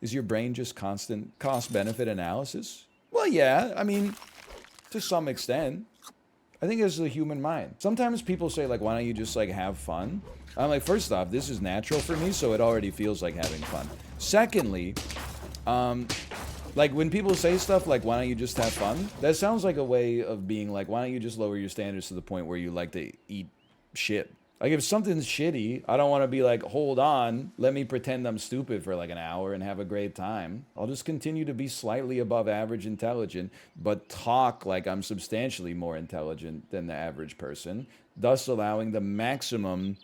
Is your brain just constant cost-benefit analysis? Well, yeah, I mean, to some extent. I think it's the human mind. Sometimes people say, like, why don't you just, like, have fun? I'm like, first off, this is natural for me, so it already feels like having fun. Secondly, like, when people say stuff like, why don't you just have fun? That sounds like a way of being like, why don't you just lower your standards to the point where you like to eat shit? Like, if something's shitty, I don't want to be like, hold on, let me pretend I'm stupid for like an hour and have a great time. I'll just continue to be slightly above average intelligent, but talk like I'm substantially more intelligent than the average person, thus allowing the maximum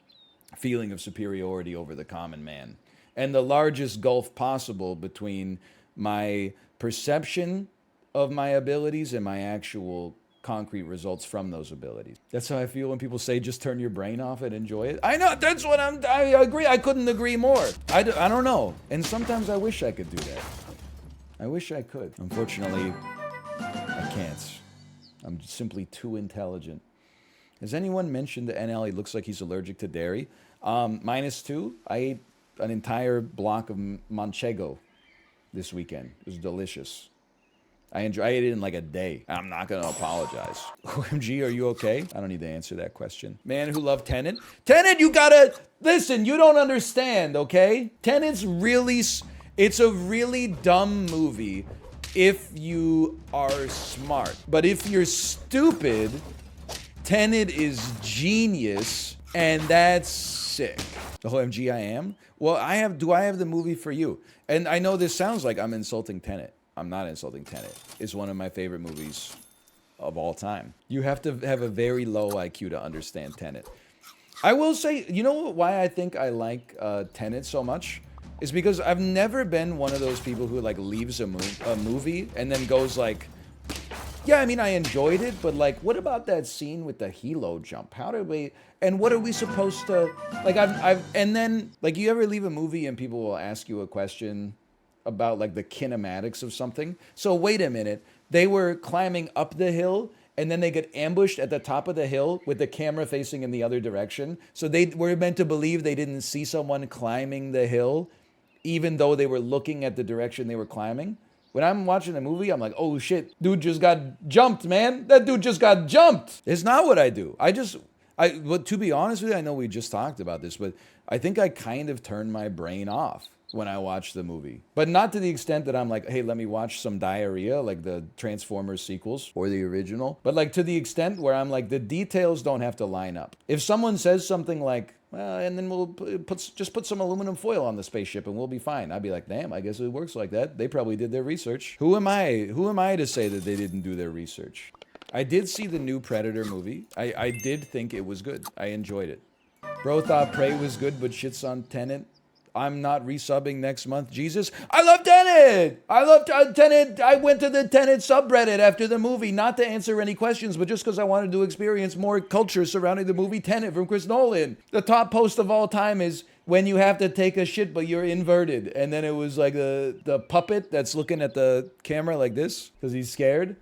feeling of superiority over the common man. And the largest gulf possible between my perception of my abilities and my actual concrete results from those abilities. That's how I feel when people say just turn your brain off and enjoy it. I know, that's what I agree. I couldn't agree more. I don't know. And sometimes I wish I could do that. I wish I could. Unfortunately, I can't. I'm simply too intelligent. Has anyone mentioned to NL he looks like he's allergic to dairy? -2. I ate an entire block of manchego this weekend. It was delicious. I ate it in like a day. I'm not gonna apologize. OMG, are you okay? I don't need to answer that question. Man who loved Tenet. Tenet, you gotta listen. You don't understand, okay? Tenet's really, it's a really dumb movie if you are smart. But if you're stupid, Tenet is genius, and that's sick. OMG, I am. Well, do I have the movie for you? And I know this sounds like I'm insulting Tenet. I'm not insulting Tenet. It's one of my favorite movies of all time. You have to have a very low IQ to understand Tenet. I will say, you know why I think I like Tenet so much? Is because I've never been one of those people who like leaves a movie and then goes like, yeah, I mean, I enjoyed it, but like, what about that scene with the helo jump? How did we, and what are we supposed to, like, and then, like, you ever leave a movie and people will ask you a question about like the kinematics of something? So wait a minute, they were climbing up the hill and then they get ambushed at the top of the hill with the camera facing in the other direction. So they were meant to believe they didn't see someone climbing the hill, even though they were looking at the direction they were climbing. When I'm watching a movie, I'm like, oh shit, dude just got jumped, man. That dude just got jumped. It's not what I do. But to be honest with you, I know we just talked about this, but I think I kind of turn my brain off when I watch the movie. But not to the extent that I'm like, hey, let me watch some diarrhea, like the Transformers sequels or the original. But like to the extent where I'm like, the details don't have to line up. If someone says something like, well, and then we'll just put some aluminum foil on the spaceship and we'll be fine, I'd be like, damn, I guess it works like that. They probably did their research. Who am I to say that they didn't do their research? I did see the new Predator movie. I did think it was good. I enjoyed it. Bro thought Prey was good, but shits on Tenet. I'm not resubbing next month. Jesus, I love Tenet. I love Tenet. I went to the Tenet subreddit after the movie, not to answer any questions, but just because I wanted to experience more culture surrounding the movie Tenet from Chris Nolan. The top post of all time is when you have to take a shit, but you're inverted. And then it was like the puppet that's looking at the camera like this because he's scared.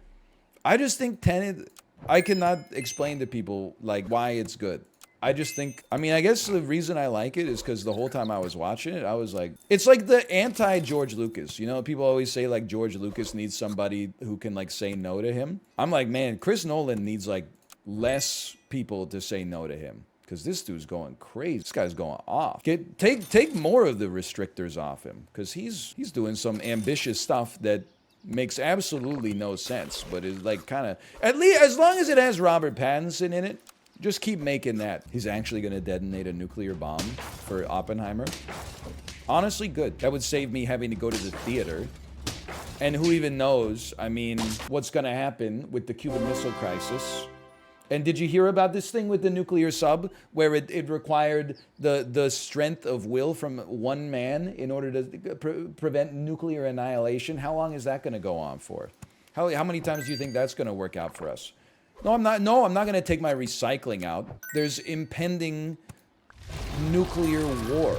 I just think Tenet, I cannot explain to people like why it's good. I just think, I mean, I guess the reason I like it is because the whole time I was watching it, I was like, it's like the anti-George Lucas. You know, people always say like George Lucas needs somebody who can like say no to him. I'm like, man, Chris Nolan needs like less people to say no to him. Because this dude's going crazy. This guy's going off. Take more of the restrictors off him. Because he's doing some ambitious stuff that makes absolutely no sense. But is like kind of, at least as long as it has Robert Pattinson in it, just keep making that. He's actually going to detonate a nuclear bomb for Oppenheimer. Honestly, good. That would save me having to go to the theater. And who even knows, I mean, what's going to happen with the Cuban Missile Crisis. And did you hear about this thing with the nuclear sub, where it required the strength of will from one man in order to prevent nuclear annihilation? How long is that going to go on for? How many times do you think that's going to work out for us? No, I'm not going to take my recycling out. There's impending nuclear war.